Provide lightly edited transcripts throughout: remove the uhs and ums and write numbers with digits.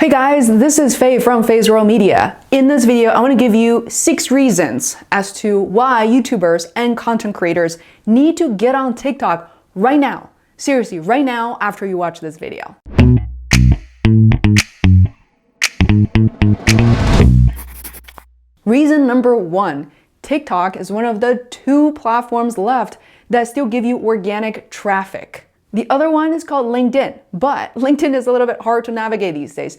Hey guys, this is Faye from Feisworld Media. In this video, I want to give you 6 reasons as to why YouTubers and content creators need to get on TikTok right now. Seriously, right now after you watch this video. Reason number 1, TikTok is one of the 2 platforms left that still give you organic traffic. The other one is called LinkedIn, but LinkedIn is a little bit hard to navigate these days.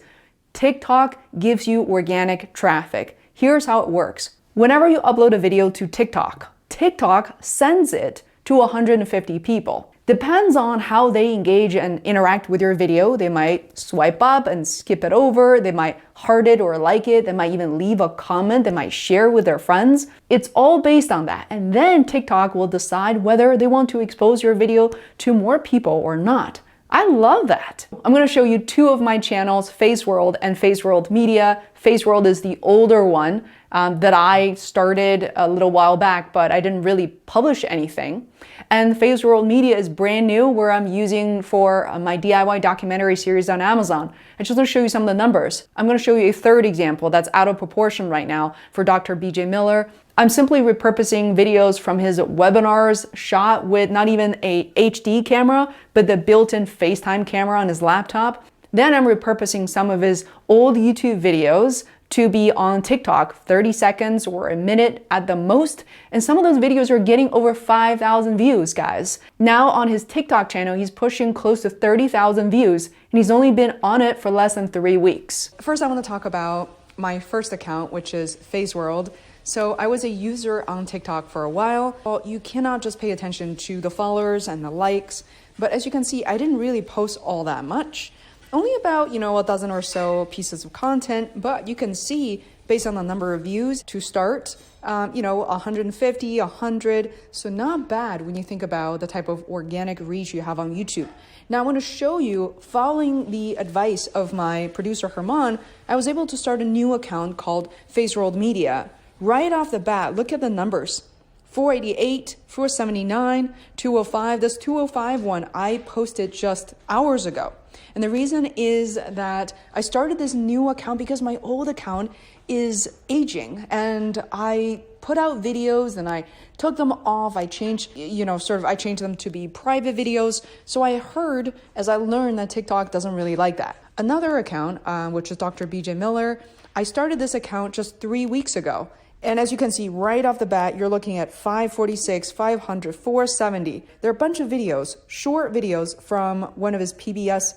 TikTok gives you organic traffic. Here's how it works. Whenever you upload a video to TikTok, TikTok sends it to 150 people. Depends on how they engage and interact with your video. They might swipe up and skip it over. They might heart it or like it. They might even leave a comment. They might share with their friends. It's all based on that. And then TikTok will decide whether they want to expose your video to more people or not. I love that. I'm going to show you 2 of my channels, Feisworld and Feisworld Media. Feisworld is the older one that I started a little while back, but I didn't really publish anything. And Feisworld Media is brand new, where I'm using for my DIY documentary series on Amazon. I just want to show you some of the numbers. I'm going to show you a 3rd example that's out of proportion right now for Dr. BJ Miller. I'm simply repurposing videos from his webinars shot with not even a HD camera, but the built-in FaceTime camera on his laptop. Then I'm repurposing some of his old YouTube videos to be on TikTok, 30 seconds or a minute at the most. And some of those videos are getting over 5,000 views, guys. Now on his TikTok channel, he's pushing close to 30,000 views, and he's only been on it for less than 3 weeks. First, I want to talk about my first account, which is Feisworld. So I was a user on TikTok for a while. Well, you cannot just pay attention to the followers and the likes, but as you can see, I didn't really post all that much. Only about, a dozen or so pieces of content, but you can see based on the number of views to start, 150, 100. So not bad when you think about the type of organic reach you have on YouTube. Now I want to show you, following the advice of my producer Herman, I was able to start a new account called Feisworld Media. Right off the bat, look at the numbers. 488, 479, 205. This 205 one I posted just hours ago. And the reason is that I started this new account because my old account is aging, and I put out videos and I took them off. I changed, I changed them to be private videos. So I heard, as I learned, that TikTok doesn't really like that. Another account, which is Dr. BJ Miller, I started this account just 3 weeks ago. And as you can see right off the bat, you're looking at 546, 500, 470. There are a bunch of videos, short videos from one of his PBS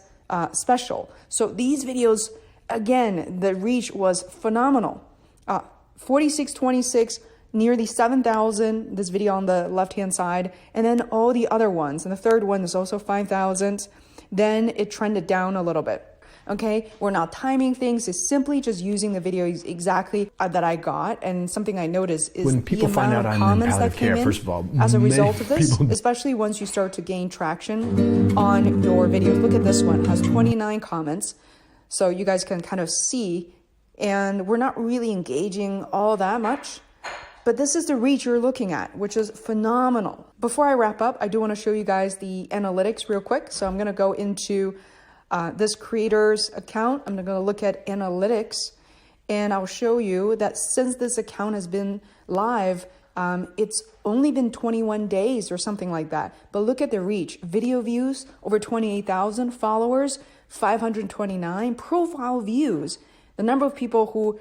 special. So these videos, again, the reach was phenomenal. 4626, nearly 7,000, this video on the left-hand side, and then all the other ones. And the 3rd one is also 5,000. Then it trended down a little bit. Okay, we're not timing things. It's simply just using the videos exactly that I got. And something I noticed is when people the find amount out of I'm comments in that palliative came care, in first of all, as a result of this, people... especially once you start to gain traction on your videos. Look at this one, it has 29 comments. So you guys can kind of see, and we're not really engaging all that much. But this is the reach you're looking at, which is phenomenal. Before I wrap up, I do want to show you guys the analytics real quick. So I'm going to go into this creator's account. I'm going to look at analytics, and I'll show you that since this account has been live, it's only been 21 days or something like that. But look at the reach. Video views, over 28,000. Followers, 529. Profile views, the number of people who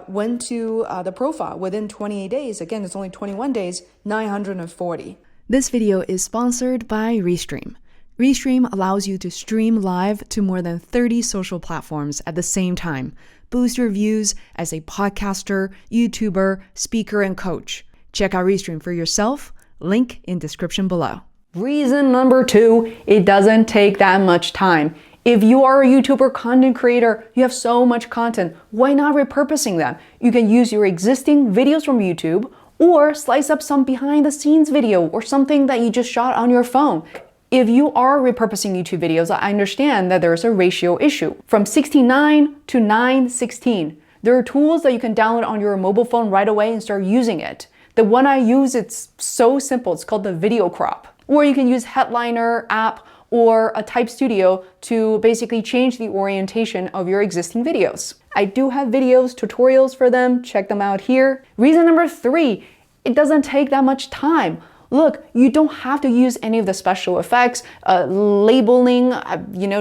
went to the profile within 28 days, again, it's only 21 days, 940. This video is sponsored by Restream. Restream allows you to stream live to more than 30 social platforms at the same time. Boost your views as a podcaster, YouTuber, speaker, and coach. Check out Restream for yourself. Link in description below. Reason number 2, it doesn't take that much time. If you are a YouTuber content creator, you have so much content. Why not repurposing them? You can use your existing videos from YouTube or slice up some behind the scenes video or something that you just shot on your phone. If you are repurposing YouTube videos, I understand that there's a ratio issue from 69 to 9:16. There are tools that you can download on your mobile phone right away and start using it. The one I use, it's so simple. It's called the video crop. Or you can use Headliner app or a type studio to basically change the orientation of your existing videos. I do have videos, tutorials for them. Check them out here. Reason number 3, it doesn't take that much time. Look, you don't have to use any of the special effects, labeling,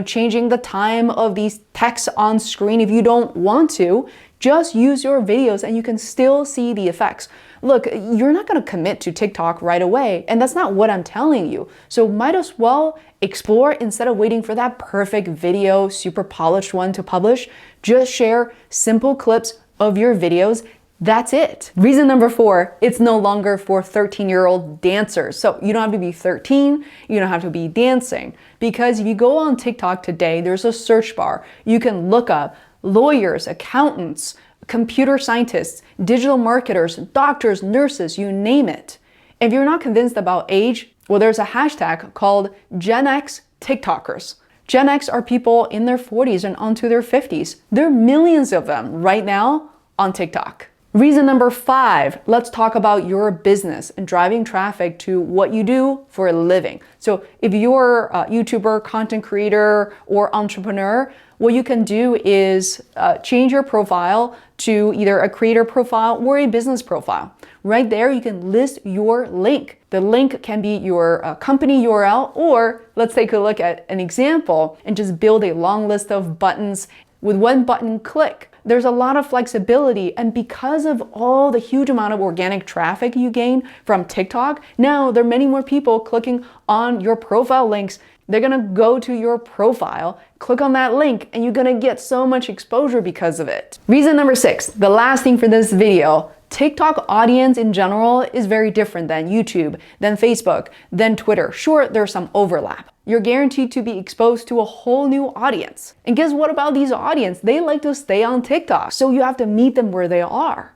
changing the time of these texts on screen if you don't want to. Just use your videos and you can still see the effects. Look, you're not going to commit to TikTok right away, and that's not what I'm telling you. So might as well explore instead of waiting for that perfect video, super polished one to publish. Just share simple clips of your videos. That's it. Reason number 4, it's no longer for 13-year-old dancers. So you don't have to be 13, you don't have to be dancing. Because if you go on TikTok today, there's a search bar. You can look up lawyers, accountants, computer scientists, digital marketers, doctors, nurses, you name it. If you're not convinced about age, well, there's a hashtag called Gen X TikTokers. Gen X are people in their 40s and onto their 50s. There are millions of them right now on TikTok. Reason number 5, let's talk about your business and driving traffic to what you do for a living. So if you're a YouTuber, content creator, or entrepreneur, what you can do is change your profile to either a creator profile or a business profile. Right there, you can list your link. The link can be your company URL, or let's take a look at an example and just build a long list of buttons with one button click. There's a lot of flexibility, and because of all the huge amount of organic traffic you gain from TikTok, now there are many more people clicking on your profile links. They're gonna go to your profile, click on that link, and you're gonna get so much exposure because of it. Reason number 6, the last thing for this video, TikTok audience in general is very different than YouTube, than Facebook, than Twitter. Sure, there's some overlap. You're guaranteed to be exposed to a whole new audience. And guess what about these audience? They like to stay on TikTok, so you have to meet them where they are.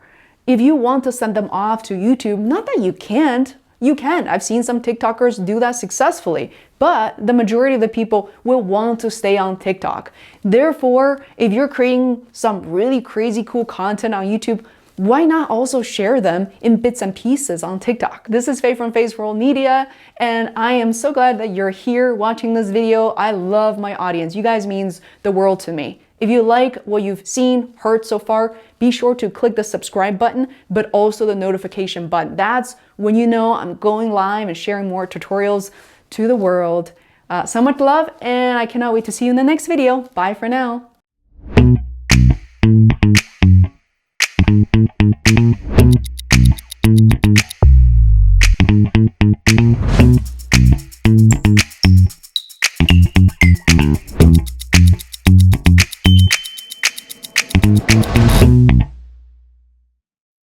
If you want to send them off to YouTube, not that you can't, you can. I've seen some TikTokers do that successfully, but the majority of the people will want to stay on TikTok. Therefore, if you're creating some really crazy cool content on YouTube, why not also share them in bits and pieces on TikTok? This is Faye from Feisworld Media, and I am so glad that you're here watching this video. I love my audience. You guys means the world to me. If you like what you've seen, heard so far, be sure to click the subscribe button, but also the notification button. That's when you know I'm going live and sharing more tutorials to the world. So much love, and I cannot wait to see you in the next video. Bye for now. Thank you.